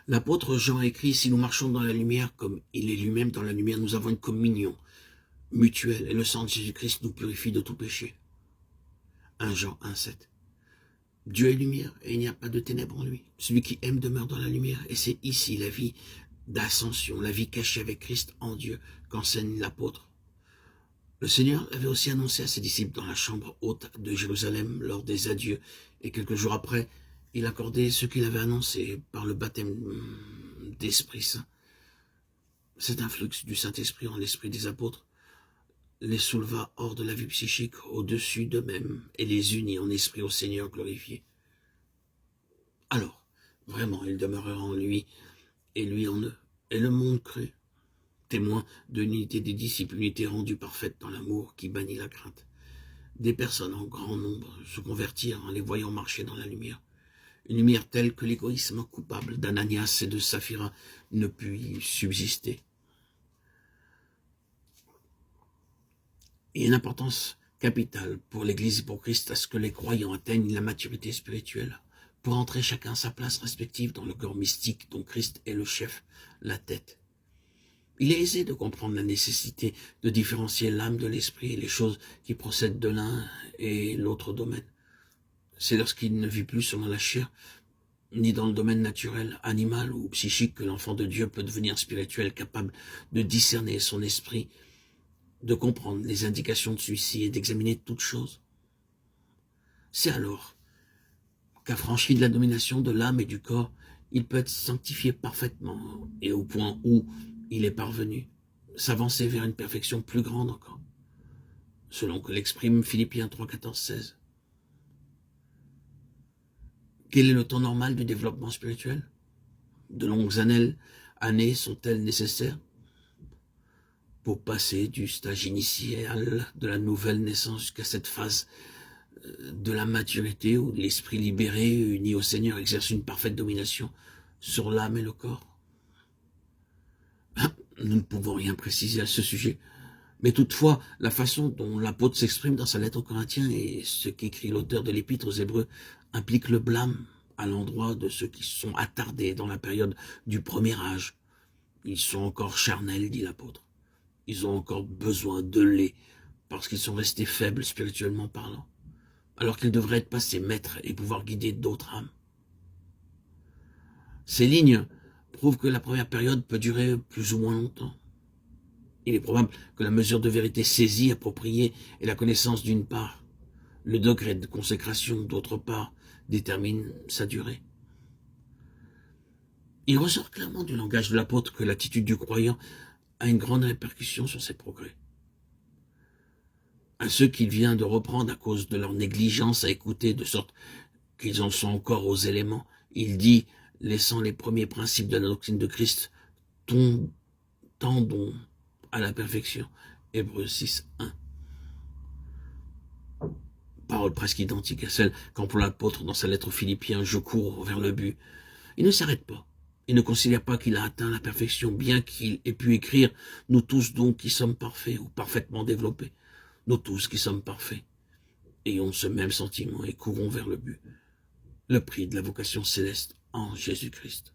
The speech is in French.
L'apôtre Jean écrit, si nous marchons dans la lumière comme il est lui-même dans la lumière, nous avons une communion mutuelle et le sang de Jésus-Christ nous purifie de tout péché. 1 Jean 1,7. Dieu est lumière et il n'y a pas de ténèbres en lui. Celui qui aime demeure dans la lumière et c'est ici la vie d'ascension, la vie cachée avec Christ en Dieu qu'enseigne l'apôtre. Le Seigneur avait aussi annoncé à ses disciples dans la chambre haute de Jérusalem lors des adieux et quelques jours après, il accordait ce qu'il avait annoncé par le baptême d'Esprit Saint. Cet influx du Saint-Esprit en l'esprit des apôtres les souleva hors de la vie psychique, au-dessus d'eux-mêmes, et les unit en esprit au Seigneur glorifié. Alors, vraiment, ils demeurèrent en lui, et lui en eux, et le monde crut, témoin de l'unité des disciples, unité rendue parfaite dans l'amour qui bannit la crainte. Des personnes en grand nombre se convertirent en les voyant marcher dans la lumière. Une lumière telle que l'égoïsme coupable d'Ananias et de Saphira ne put y subsister. Il y a une importance capitale pour l'Église et pour Christ à ce que les croyants atteignent la maturité spirituelle pour entrer chacun à sa place respective dans le corps mystique dont Christ est le chef, la tête. Il est aisé de comprendre la nécessité de différencier l'âme de l'esprit et les choses qui procèdent de l'un et l'autre domaine. C'est lorsqu'il ne vit plus selon la chair, ni dans le domaine naturel, animal ou psychique que l'enfant de Dieu peut devenir spirituel, capable de discerner son esprit, de comprendre les indications de celui-ci et d'examiner toutes choses. C'est alors qu'affranchi de la domination de l'âme et du corps, il peut être sanctifié parfaitement et au point où il est parvenu, s'avancer vers une perfection plus grande encore, selon que l'exprime Philippiens 3, 14, 16. Quel est le temps normal du développement spirituel? De longues années sont-elles nécessaires pour passer du stage initial de la nouvelle naissance jusqu'à cette phase de la maturité où l'esprit libéré, uni au Seigneur, exerce une parfaite domination sur l'âme et le corps? Nous ne pouvons rien préciser à ce sujet, mais toutefois, la façon dont l'apôtre s'exprime dans sa lettre aux Corinthiens et ce qu'écrit l'auteur de l'épître aux Hébreux implique le blâme à l'endroit de ceux qui sont attardés dans la période du premier âge. Ils sont encore charnels, dit l'apôtre. Ils ont encore besoin de lait parce qu'ils sont restés faibles spirituellement parlant, alors qu'ils devraient être passés maîtres et pouvoir guider d'autres âmes. Ces lignes prouvent que la première période peut durer plus ou moins longtemps. Il est probable que la mesure de vérité saisie, appropriée et la connaissance d'une part, le degré de consécration d'autre part, détermine sa durée. Il ressort clairement du langage de l'apôtre que l'attitude du croyant a une grande répercussion sur ses progrès. À ceux qu'il vient de reprendre à cause de leur négligence à écouter, de sorte qu'ils en sont encore aux éléments, il dit, laissant les premiers principes de la doctrine de Christ, tendons à la perfection. Hébreux 6, 1. Parole presque identique à celle qu'emploie l'apôtre dans sa lettre aux Philippiens, je cours vers le but. Il ne s'arrête pas. Il ne considère pas qu'il a atteint la perfection, bien qu'il ait pu écrire « Nous tous donc qui sommes parfaits ou parfaitement développés, nous tous qui sommes parfaits, ayons ce même sentiment et courons vers le but, le prix de la vocation céleste en Jésus-Christ. »